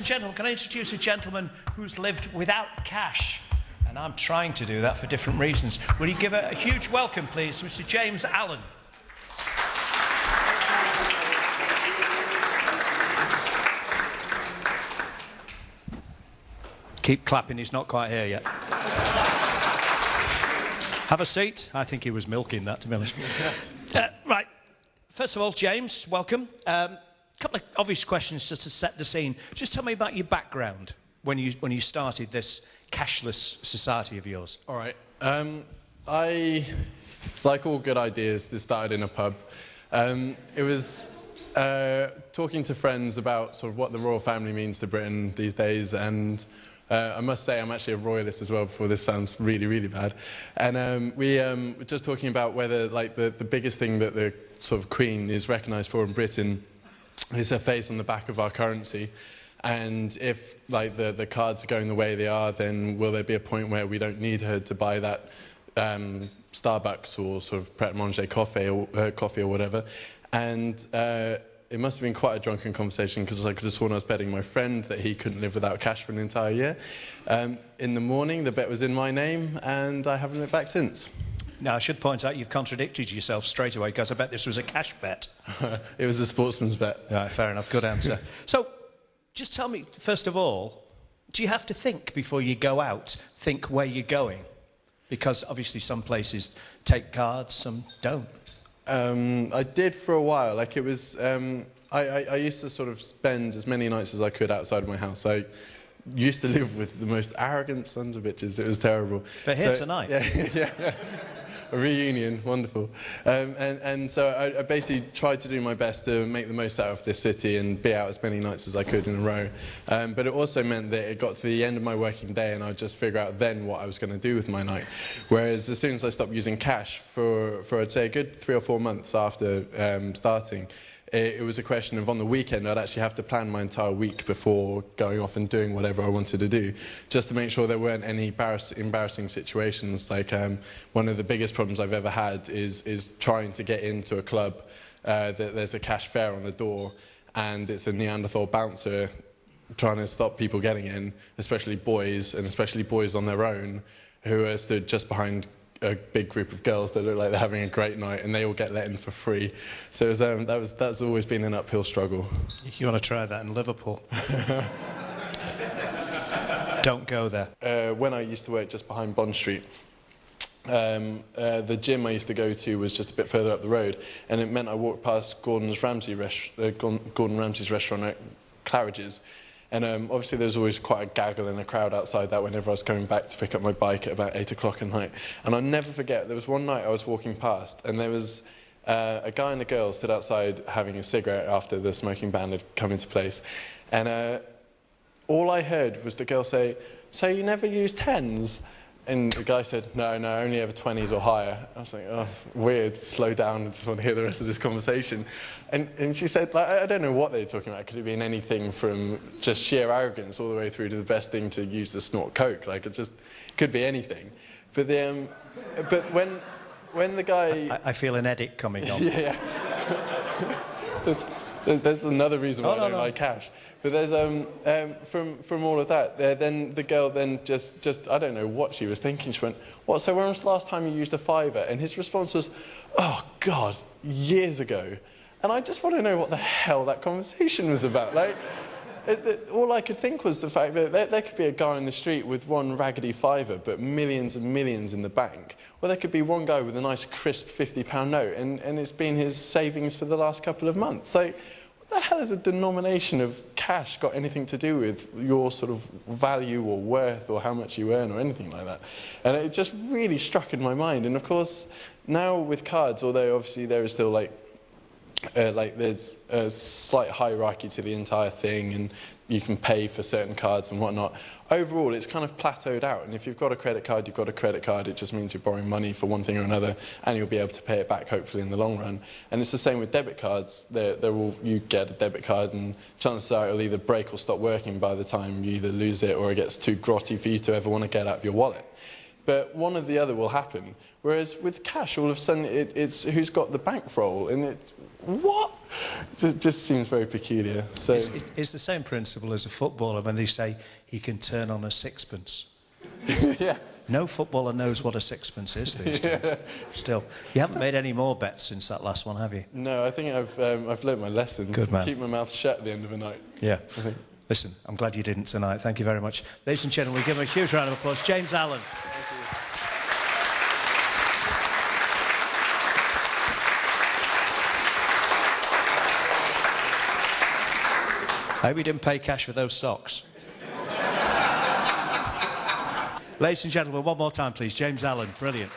gentlemen, can I introduce a gentleman who's lived without cash? And I'm trying to do that for different reasons. Will you give a huge welcome, please, Mr. James Allan? Keep clapping, he's not quite here yet. Have a seat. I think he was milking that, to be honest. Right. First of all, James, welcome. A couple of obvious questions just to set the scene. Just tell me about your background when you started this cashless society of yours. All right. I, like all good ideas, this started in a pub. It was talking to friends about sort of what the royal family means to Britain these days, and I must say I'm actually a royalist as well, before this sounds really, really bad. And we were just talking about whether, like, the biggest thing that the sort of Queen is recognised for in Britain is her face on the back of our currency. And if, like, the cards are going the way they are, then will there be a point where we don't need her to buy that Starbucks or sort of Pret a Manger coffee or whatever? And it must have been quite a drunken conversation, because I could have sworn I was betting my friend that he couldn't live without cash for an entire year. In the morning, the bet was in my name, and I haven't looked back since. Now, I should point out you've contradicted yourself straight away, because I bet this was a cash bet. It was a sportsman's bet. Right, fair enough, good answer. So, just tell me, first of all, do you have to think before you go out, think where you're going? Because obviously some places take cards, some don't. I did for a while. Like, it was, I used to sort of spend as many nights as I could outside of my house. I used to live with the most arrogant sons of bitches. It was terrible. They're here tonight. Yeah. A reunion, wonderful. And so I basically tried to do my best to make the most out of this city and be out as many nights as I could in a row. But it also meant that it got to the end of my working day and I'd just figure out then what I was going to do with my night. Whereas as soon as I stopped using cash for I'd say a good 3 or 4 months after starting, it was a question of on the weekend I'd actually have to plan my entire week before going off and doing whatever I wanted to do, just to make sure there weren't any embarrassing situations. Like, one of the biggest problems I've ever had is trying to get into a club that there's a cash fare on the door and it's a Neanderthal bouncer trying to stop people getting in, especially boys, and especially boys on their own, who are stood just behind a big group of girls that look like they're having a great night, and they all get let in for free. So it was, that's always been an uphill struggle. You want to try that in Liverpool? Don't go there. When I used to work just behind Bond Street, the gym I used to go to was just a bit further up the road, and it meant I walked past Gordon Ramsay's restaurant at Claridge's. And obviously there was always quite a gaggle in a crowd outside that whenever I was coming back to pick up my bike at about 8 o'clock at night. And I'll never forget, there was one night I was walking past and there was a guy and a girl stood outside having a cigarette after the smoking ban had come into place. And all I heard was the girl say, "So you never use 10s?" And the guy said, no, only ever 20s or higher. I was like, oh, weird, slow down, I just want to hear the rest of this conversation. And she said, like, I don't know what they were talking about. It could have been anything from just sheer arrogance all the way through to the best thing to use to snort coke. Like, it could be anything. But when the guy... I feel an edit coming on. Yeah. There's another reason why I don't like cash. But there's from all of that, then the girl then just I don't know what she was thinking. She went, "What? So when was the last time you used a fiver?" And his response was, "Oh God, years ago." And I just want to know what the hell that conversation was about. Like, all I could think was the fact that there could be a guy on the street with one raggedy fiver, but millions and millions in the bank. Or there could be one guy with a nice crisp £50 note, and it's been his savings for the last couple of months. Like, what the hell has a denomination of cash got anything to do with your sort of value or worth or how much you earn or anything like that? And it just really struck in my mind. And of course, now with cards, although obviously there is still like there's a slight hierarchy to the entire thing, and you can pay for certain cards and whatnot. Overall, it's kind of plateaued out, and if you've got a credit card, you've got a credit card. It just means you're borrowing money for one thing or another, and you'll be able to pay it back, hopefully, in the long run. And it's the same with debit cards. You get a debit card, and chances are it'll either break or stop working by the time you either lose it or it gets too grotty for you to ever want to get out of your wallet. but one or the other will happen. Whereas with cash, all of a sudden it's who's got the bankroll, and what? It just seems very peculiar. So it's the same principle as a footballer when they say he can turn on a sixpence. Yeah. No footballer knows what a sixpence is these days. Yeah. Still, you haven't made any more bets since that last one, have you? No, I think I've learnt my lesson. Good man. Keep my mouth shut at the end of the night. Yeah. Listen, I'm glad you didn't tonight. Thank you very much. Ladies and gentlemen, we give him a huge round of applause. James Allan. I hope you didn't pay cash for those socks. Ladies and gentlemen, one more time, please. James Allan. Brilliant.